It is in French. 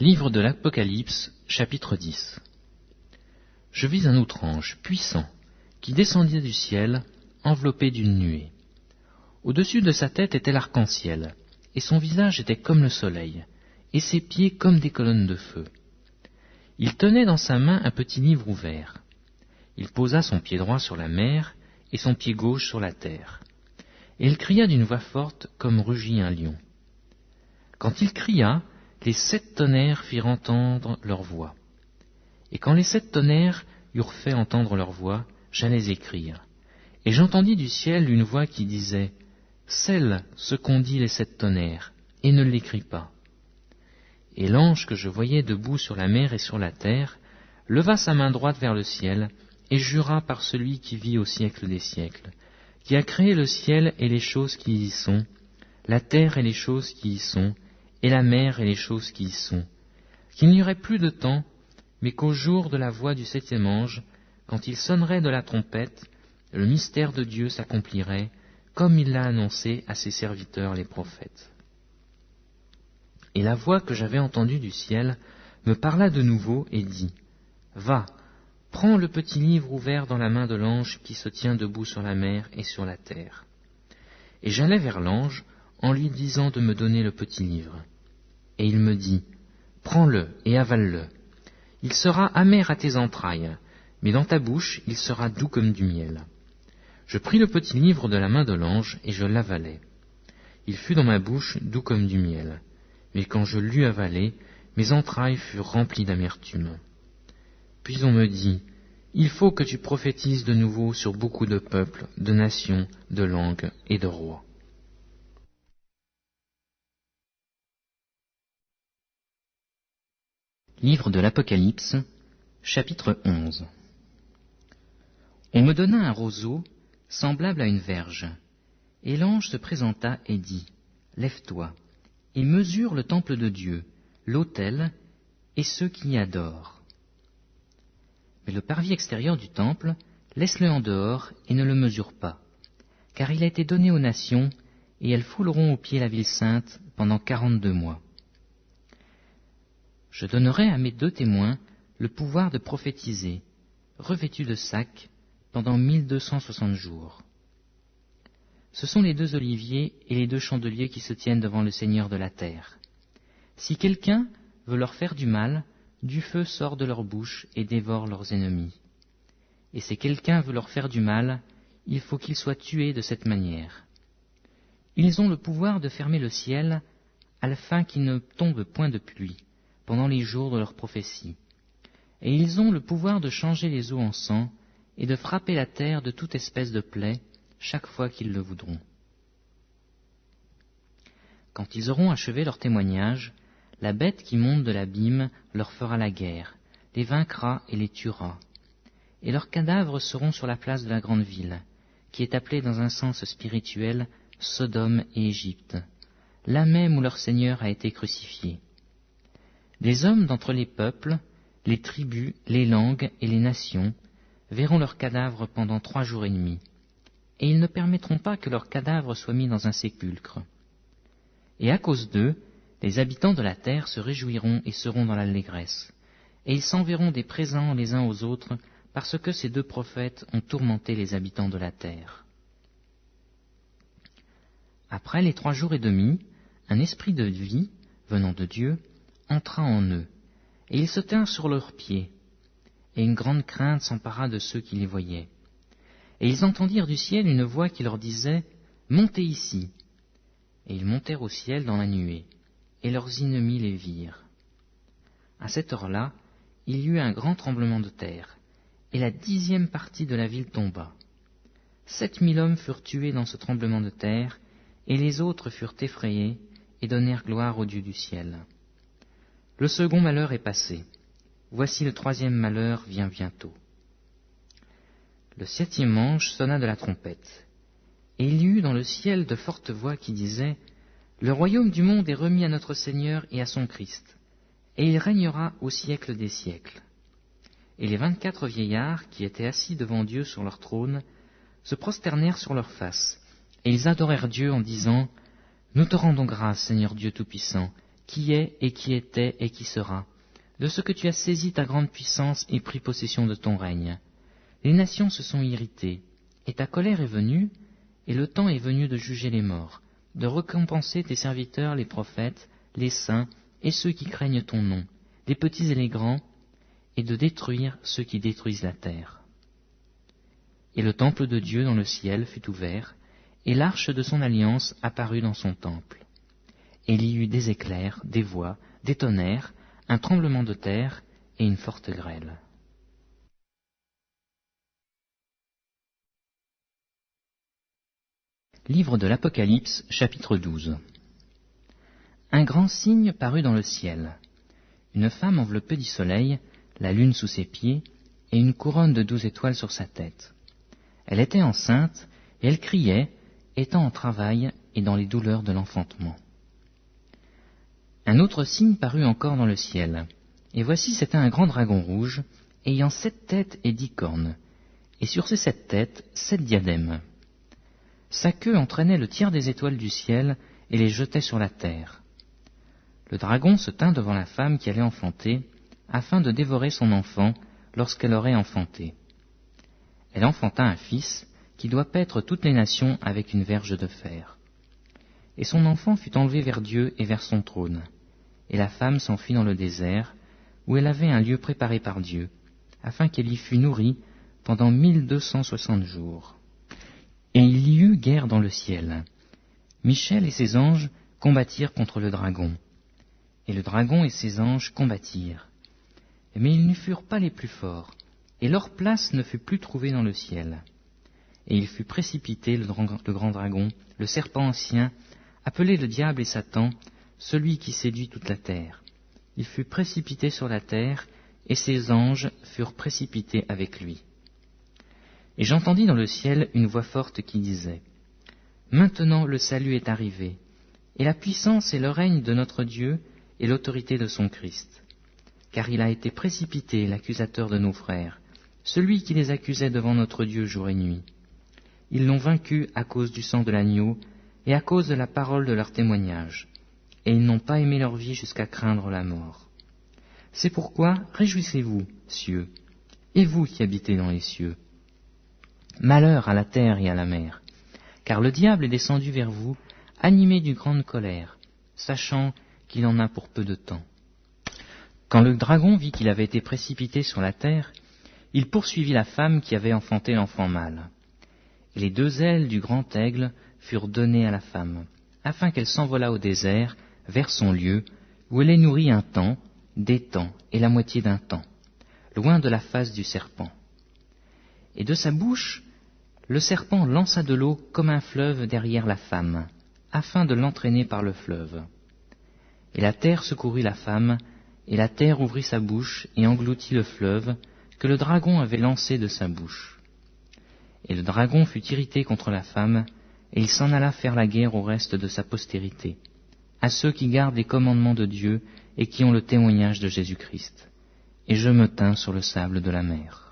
Livre de l'Apocalypse, chapitre 10. Je vis un autre ange, puissant, qui descendit du ciel, enveloppé d'une nuée. Au-dessus de sa tête était l'arc-en-ciel, et son visage était comme le soleil, et ses pieds comme des colonnes de feu. Il tenait dans sa main un petit livre ouvert. Il posa son pied droit sur la mer, et son pied gauche sur la terre. Et il cria d'une voix forte, comme rugit un lion. Quand il cria, les 7 tonnerres firent entendre leur voix. Et quand les 7 tonnerres eurent fait entendre leur voix, j'allais écrire. Et j'entendis du ciel une voix qui disait « Scelle ce qu'ont dit les 7 tonnerres, et ne l'écris pas. » Et l'ange que je voyais debout sur la mer et sur la terre leva sa main droite vers le ciel et jura par celui qui vit au siècle des siècles, qui a créé le ciel et les choses qui y sont, la terre et les choses qui y sont, et la mer et les choses qui y sont, qu'il n'y aurait plus de temps, mais qu'au jour de la voix du 7e ange, quand il sonnerait de la trompette, le mystère de Dieu s'accomplirait, comme il l'a annoncé à ses serviteurs les prophètes. Et la voix que j'avais entendue du ciel me parla de nouveau et dit « Va, prends le petit livre ouvert dans la main de l'ange qui se tient debout sur la mer et sur la terre. » Et j'allai vers l'ange en lui disant de me donner le petit livre. Et il me dit « Prends-le et avale-le. Il sera amer à tes entrailles, mais dans ta bouche il sera doux comme du miel. » Je pris le petit livre de la main de l'ange et je l'avalai. Il fut dans ma bouche doux comme du miel, mais quand je l'eus avalé, mes entrailles furent remplies d'amertume. Puis on me dit « Il faut que tu prophétises de nouveau sur beaucoup de peuples, de nations, de langues et de rois. » Livre de l'Apocalypse, chapitre 11. On me donna un roseau semblable à une verge, et l'ange se présenta et dit « Lève-toi, et mesure le temple de Dieu, l'autel, et ceux qui y adorent. Mais le parvis extérieur du temple, laisse-le en dehors et ne le mesure pas, car il a été donné aux nations, et elles fouleront aux pieds la ville sainte pendant 42 mois. Je donnerai à mes 2 témoins le pouvoir de prophétiser, revêtus de sacs, pendant 1260 jours. Ce sont les 2 oliviers et les 2 chandeliers qui se tiennent devant le Seigneur de la terre. Si quelqu'un veut leur faire du mal, du feu sort de leur bouche et dévore leurs ennemis. Et si quelqu'un veut leur faire du mal, il faut qu'ils soient tués de cette manière. Ils ont le pouvoir de fermer le ciel, afin qu'il ne tombe point de pluie pendant les jours de leur prophétie. Et ils ont le pouvoir de changer les eaux en sang et de frapper la terre de toute espèce de plaie chaque fois qu'ils le voudront. Quand ils auront achevé leur témoignage, la bête qui monte de l'abîme leur fera la guerre, les vaincra et les tuera. Et leurs cadavres seront sur la place de la grande ville, qui est appelée dans un sens spirituel Sodome et Égypte, là même où leur Seigneur a été crucifié. Les hommes d'entre les peuples, les tribus, les langues et les nations verront leurs cadavres pendant 3 jours et demi, et ils ne permettront pas que leurs cadavres soient mis dans un sépulcre. Et à cause d'eux, les habitants de la terre se réjouiront et seront dans l'allégresse, et ils s'enverront des présents les uns aux autres, parce que ces 2 prophètes ont tourmenté les habitants de la terre. Après les 3 jours et demi, un esprit de vie, venant de Dieu, entra en eux, et ils se tinrent sur leurs pieds, et une grande crainte s'empara de ceux qui les voyaient. Et ils entendirent du ciel une voix qui leur disait « Montez ici !» Et ils montèrent au ciel dans la nuée, et leurs ennemis les virent. À cette heure-là, il y eut un grand tremblement de terre, et la 10e partie de la ville tomba. 7000 hommes furent tués dans ce tremblement de terre, et les autres furent effrayés et donnèrent gloire au Dieu du ciel. Le second malheur est passé. Voici le 3e malheur vient bientôt. Le 7e ange sonna de la trompette, et il y eut dans le ciel de fortes voix qui disaient « Le royaume du monde est remis à notre Seigneur et à son Christ, et il régnera au siècle des siècles. » Et les 24 vieillards qui étaient assis devant Dieu sur leur trône se prosternèrent sur leurs faces, et ils adorèrent Dieu en disant « Nous te rendons grâce, Seigneur Dieu Tout-Puissant, qui est et qui était et qui sera, de ce que tu as saisi ta grande puissance et pris possession de ton règne. Les nations se sont irritées, et ta colère est venue, et le temps est venu de juger les morts, de récompenser tes serviteurs les prophètes, les saints et ceux qui craignent ton nom, les petits et les grands, et de détruire ceux qui détruisent la terre. Et le temple de Dieu dans le ciel fut ouvert, et l'arche de son alliance apparut dans son temple. Et il y eut des éclairs, des voix, des tonnerres, un tremblement de terre et une forte grêle. Livre de l'Apocalypse, chapitre 12. Un grand signe parut dans le ciel. Une femme enveloppée du soleil, la lune sous ses pieds, et une couronne de 12 étoiles sur sa tête. Elle était enceinte, et elle criait, étant en travail et dans les douleurs de l'enfantement. Un autre signe parut encore dans le ciel, et voici c'était un grand dragon rouge, ayant 7 têtes et 10 cornes, et sur ces 7 têtes 7 diadèmes. Sa queue entraînait le tiers des étoiles du ciel et les jetait sur la terre. Le dragon se tint devant la femme qui allait enfanter, afin de dévorer son enfant lorsqu'elle aurait enfanté. Elle enfanta un fils, qui doit paître toutes les nations avec une verge de fer. Et son enfant fut enlevé vers Dieu et vers son trône. Et la femme s'enfuit dans le désert, où elle avait un lieu préparé par Dieu, afin qu'elle y fût nourrie pendant 1260 jours. Et il y eut guerre dans le ciel. Michel et ses anges combattirent contre le dragon. Et le dragon et ses anges combattirent. Mais ils ne furent pas les plus forts, et leur place ne fut plus trouvée dans le ciel. Et il fut précipité, le grand dragon, le serpent ancien, appelé le diable et Satan, celui qui séduit toute la terre. Il fut précipité sur la terre, et ses anges furent précipités avec lui. Et j'entendis dans le ciel une voix forte qui disait, « Maintenant le salut est arrivé, et la puissance et le règne de notre Dieu et l'autorité de son Christ. Car il a été précipité, l'accusateur de nos frères, celui qui les accusait devant notre Dieu jour et nuit. Ils l'ont vaincu à cause du sang de l'agneau et à cause de la parole de leur témoignage, et ils n'ont pas aimé leur vie jusqu'à craindre la mort. C'est pourquoi réjouissez-vous, cieux, et vous qui habitez dans les cieux. Malheur à la terre et à la mer, car le diable est descendu vers vous, animé d'une grande colère, sachant qu'il en a pour peu de temps. Quand le dragon vit qu'il avait été précipité sur la terre, il poursuivit la femme qui avait enfanté l'enfant mâle. Et les 2 ailes du grand aigle furent données à la femme, afin qu'elle s'envolât au désert, vers son lieu, où elle est nourrie un temps, des temps et la moitié d'un temps, loin de la face du serpent. Et de sa bouche, le serpent lança de l'eau comme un fleuve derrière la femme, afin de l'entraîner par le fleuve. Et la terre secourut la femme, et la terre ouvrit sa bouche et engloutit le fleuve que le dragon avait lancé de sa bouche. Et le dragon fut irrité contre la femme, et il s'en alla faire la guerre au reste de sa postérité, à ceux qui gardent les commandements de Dieu et qui ont le témoignage de Jésus-Christ. Et je me tins sur le sable de la mer.